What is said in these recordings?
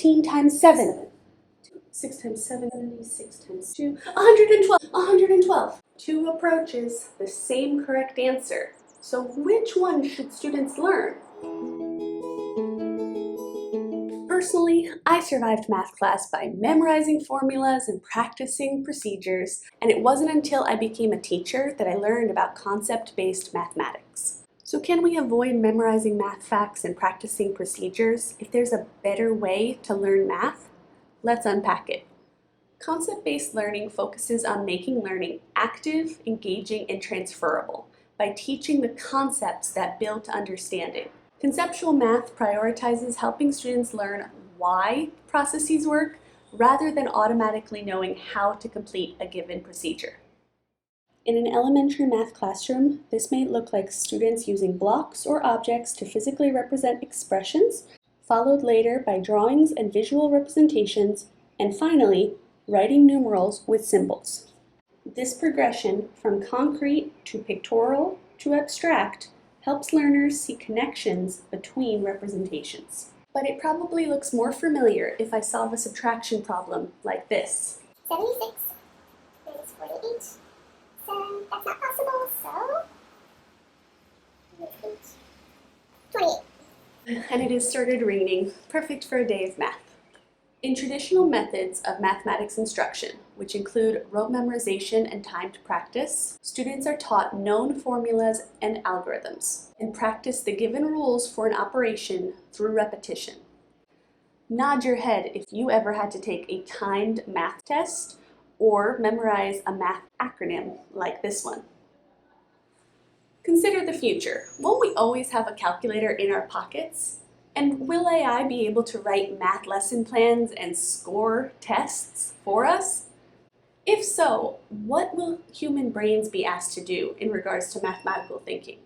16 times 7. 6 times 7, 76 times 2, 112. 112. 2 approaches, the same correct answer. So which one should students learn? Personally, I survived math class by memorizing formulas and practicing procedures, and it wasn't until I became a teacher that I learned about concept-based mathematics. So can we avoid memorizing math facts and practicing procedures if there's a better way to learn math? Let's unpack it. Concept-based learning focuses on making learning active, engaging, and transferable by teaching the concepts that build to understanding. Conceptual math prioritizes helping students learn why processes work rather than automatically knowing how to complete a given procedure. In an elementary math classroom, this may look like students using blocks or objects to physically represent expressions, followed later by drawings and visual representations, and finally, writing numerals with symbols. This progression from concrete to pictorial to abstract helps learners see connections between representations. But it probably looks more familiar if I solve a subtraction problem like this. 76 minus 48. So that's not possible, so 28. And it has started raining, perfect for a day of math. In traditional methods of mathematics instruction, which include rote memorization and timed practice, students are taught known formulas and algorithms and practice the given rules for an operation through repetition. Nod your head if you ever had to take a timed math test or memorize a math acronym like this one. Consider the future. Won't we always have a calculator in our pockets? And will AI be able to write math lesson plans and score tests for us? If so, what will human brains be asked to do in regards to mathematical thinking?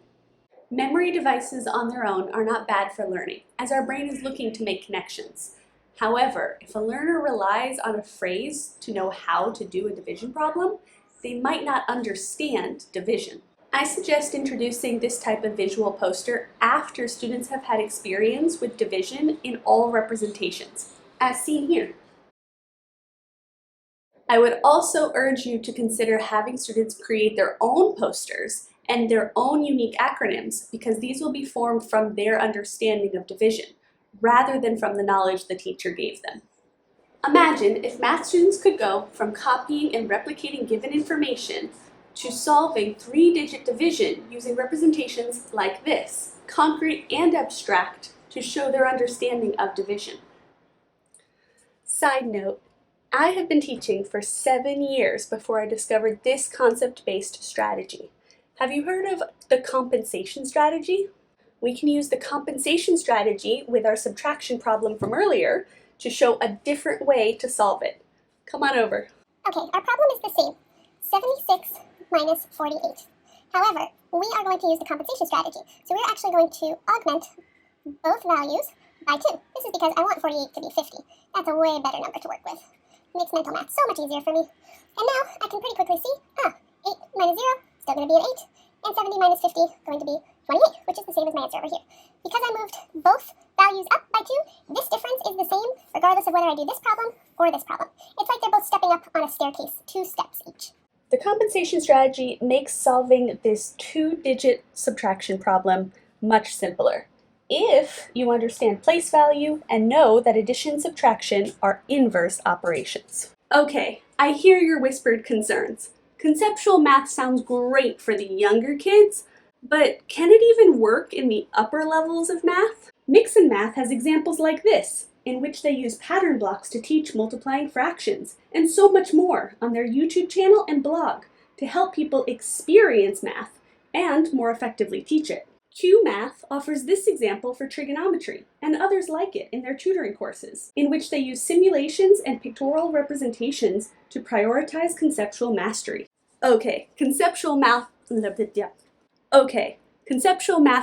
Memory devices on their own are not bad for learning, as our brain is looking to make connections. However, if a learner relies on a phrase to know how to do a division problem, they might not understand division. I suggest introducing this type of visual poster after students have had experience with division in all representations, as seen here. I would also urge you to consider having students create their own posters and their own unique acronyms, because these will be formed from their understanding of division, rather than from the knowledge the teacher gave them. Imagine if math students could go from copying and replicating given information to solving 3-digit division using representations like this, concrete and abstract, to show their understanding of division. Side note, I have been teaching for 7 years before I discovered this concept-based strategy. Have you heard of the compensation strategy? We can use the compensation strategy with our subtraction problem from earlier to show a different way to solve it. Come on over. Okay, our problem is the same. 76 minus 48. However, we are going to use the compensation strategy. So we're actually going to augment both values by 2. This is because I want 48 to be 50. That's a way better number to work with. Makes mental math so much easier for me. And now I can pretty quickly see, 8 minus 0, still going to be an 8. And 70 minus 50, going to be 28, which is the same as my answer over here. Because I moved both values up by 2, this difference is the same regardless of whether I do this problem or this problem. It's like they're both stepping up on a staircase, 2 steps each. The compensation strategy makes solving this 2-digit subtraction problem much simpler, if you understand place value and know that addition and subtraction are inverse operations. Okay, I hear your whispered concerns. Conceptual math sounds great for the younger kids, but can it even work in the upper levels of math? Mix and Math has examples like this, in which they use pattern blocks to teach multiplying fractions, and so much more on their YouTube channel and blog to help people experience math and more effectively teach it. Q-Math offers this example for trigonometry, and others like it in their tutoring courses, in which they use simulations and pictorial representations to prioritize conceptual mastery. Okay, conceptual math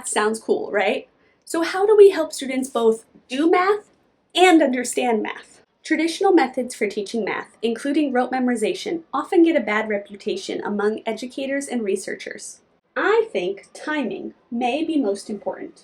sounds cool, right? So how do we help students both do math and understand math? Traditional methods for teaching math, including rote memorization, often get a bad reputation among educators and researchers. I think timing may be most important.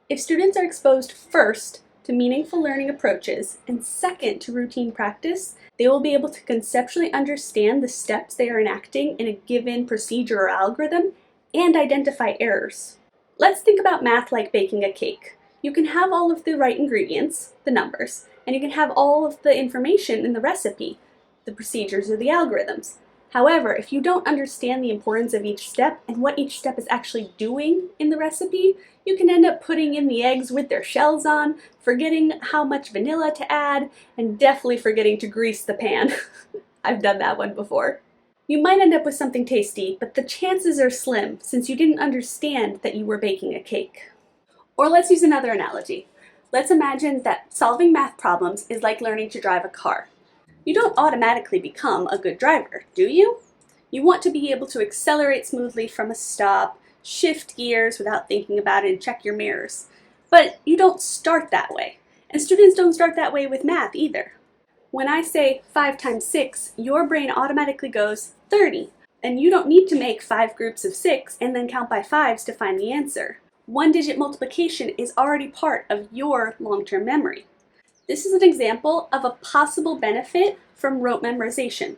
If students are exposed first to meaningful learning approaches, and second to routine practice, they will be able to conceptually understand the steps they are enacting in a given procedure or algorithm and identify errors. Let's think about math like baking a cake. You can have all of the right ingredients, the numbers, and you can have all of the information in the recipe, the procedures or the algorithms. However, if you don't understand the importance of each step and what each step is actually doing in the recipe, you can end up putting in the eggs with their shells on, forgetting how much vanilla to add, and definitely forgetting to grease the pan. I've done that one before. You might end up with something tasty, but the chances are slim since you didn't understand that you were baking a cake. Or let's use another analogy. Let's imagine that solving math problems is like learning to drive a car. You don't automatically become a good driver, do you? You want to be able to accelerate smoothly from a stop, shift gears without thinking about it, and check your mirrors. But you don't start that way. And students don't start that way with math either. When I say 5 times 6, your brain automatically goes 30. And you don't need to make 5 groups of 6 and then count by 5s to find the answer. One-digit multiplication is already part of your long-term memory. This is an example of a possible benefit from rote memorization.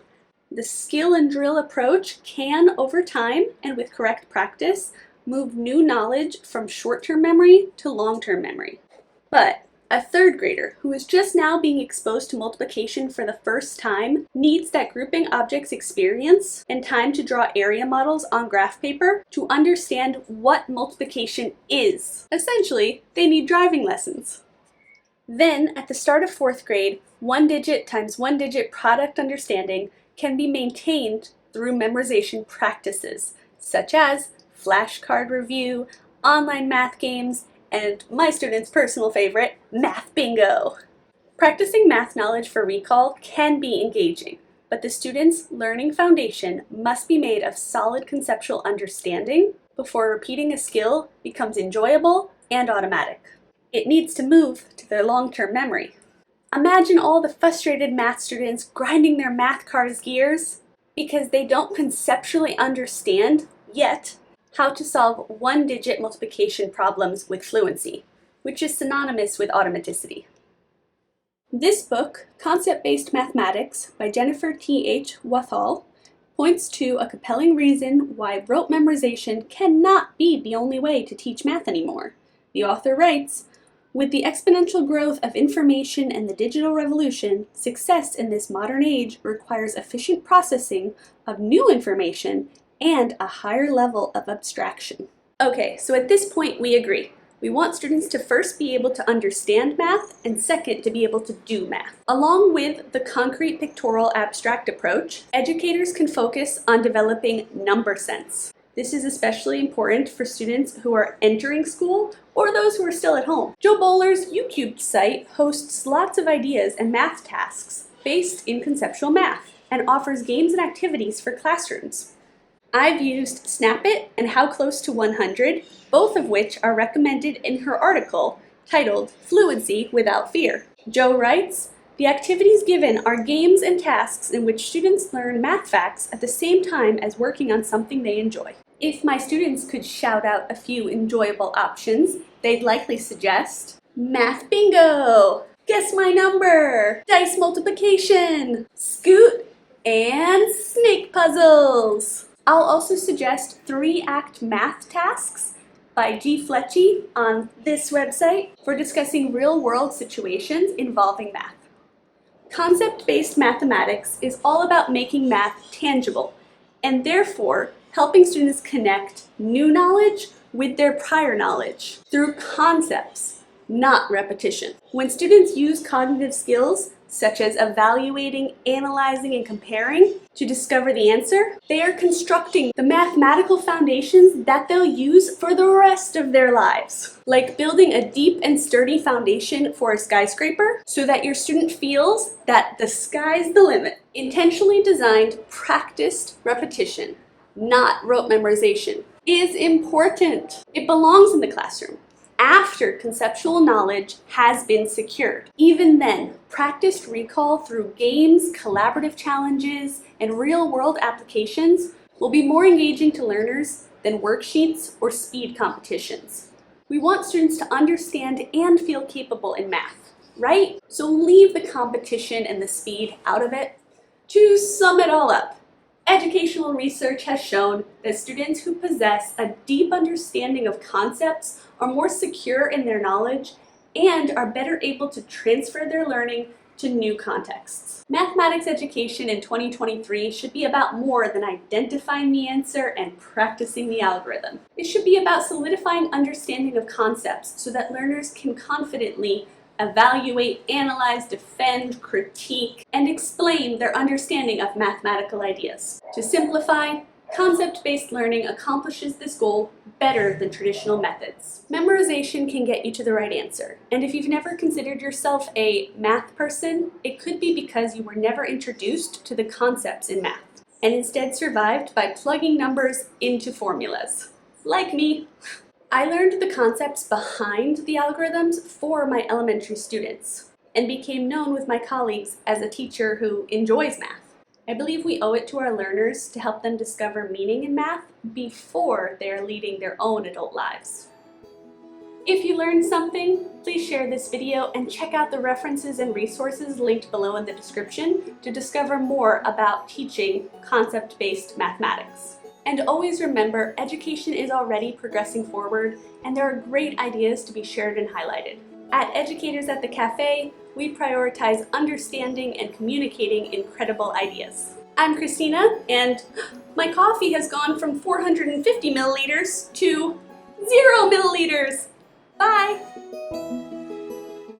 The skill and drill approach can, over time and with correct practice, move new knowledge from short-term memory to long-term memory. But a third grader who is just now being exposed to multiplication for the first time needs that grouping objects experience and time to draw area models on graph paper to understand what multiplication is. Essentially, they need driving lessons. Then, at the start of 4th grade, 1-digit times 1-digit product understanding can be maintained through memorization practices, such as flashcard review, online math games, and my students' personal favorite, math bingo. Practicing math knowledge for recall can be engaging, but the student's learning foundation must be made of solid conceptual understanding before repeating a skill becomes enjoyable and automatic. It needs to move to their long-term memory. Imagine all the frustrated math students grinding their math car's gears because they don't conceptually understand, yet, how to solve 1-digit multiplication problems with fluency, which is synonymous with automaticity. This book, Concept-Based Mathematics by Jennifer T.H. Wathall, points to a compelling reason why rote memorization cannot be the only way to teach math anymore. The author writes, "With the exponential growth of information and the digital revolution, success in this modern age requires efficient processing of new information and a higher level of abstraction." Okay, so at this point we agree. We want students to first be able to understand math and second to be able to do math. Along with the concrete pictorial abstract approach, educators can focus on developing number sense. This is especially important for students who are entering school or those who are still at home. Joe Bowler's UCubed site hosts lots of ideas and math tasks based in conceptual math and offers games and activities for classrooms. I've used Snap It and How Close to 100, both of which are recommended in her article titled Fluency Without Fear. Joe writes, "The activities given are games and tasks in which students learn math facts at the same time as working on something they enjoy." If my students could shout out a few enjoyable options, they'd likely suggest math bingo, guess my number, dice multiplication, scoot, and snake puzzles. I'll also suggest 3-act math tasks by G. Fletchy on this website for discussing real-world situations involving math. Concept-based mathematics is all about making math tangible and therefore helping students connect new knowledge with their prior knowledge through concepts, not repetition. When students use cognitive skills, such as evaluating, analyzing, and comparing, to discover the answer, they are constructing the mathematical foundations that they'll use for the rest of their lives. Like building a deep and sturdy foundation for a skyscraper so that your student feels that the sky's the limit. Intentionally designed, practiced repetition, not rote memorization, is important. It belongs in the classroom after conceptual knowledge has been secured. Even then, practiced recall through games, collaborative challenges, and real-world applications will be more engaging to learners than worksheets or speed competitions. We want students to understand and feel capable in math, right? So leave the competition and the speed out of it. To sum it all up, educational research has shown that students who possess a deep understanding of concepts are more secure in their knowledge and are better able to transfer their learning to new contexts. Mathematics education in 2023 should be about more than identifying the answer and practicing the algorithm. It should be about solidifying understanding of concepts so that learners can confidently evaluate, analyze, defend, critique, and explain their understanding of mathematical ideas. To simplify, concept-based learning accomplishes this goal better than traditional methods. Memorization can get you to the right answer, and if you've never considered yourself a math person, it could be because you were never introduced to the concepts in math, and instead survived by plugging numbers into formulas. Like me. I learned the concepts behind the algorithms for my elementary students, and became known with my colleagues as a teacher who enjoys math. I believe we owe it to our learners to help them discover meaning in math before they are leading their own adult lives. If you learned something, please share this video and check out the references and resources linked below in the description to discover more about teaching concept-based mathematics. And always remember, education is already progressing forward, and there are great ideas to be shared and highlighted. At Educators at the Cafe, we prioritize understanding and communicating incredible ideas. I'm Christina, and my coffee has gone from 450 milliliters to 0 milliliters. Bye!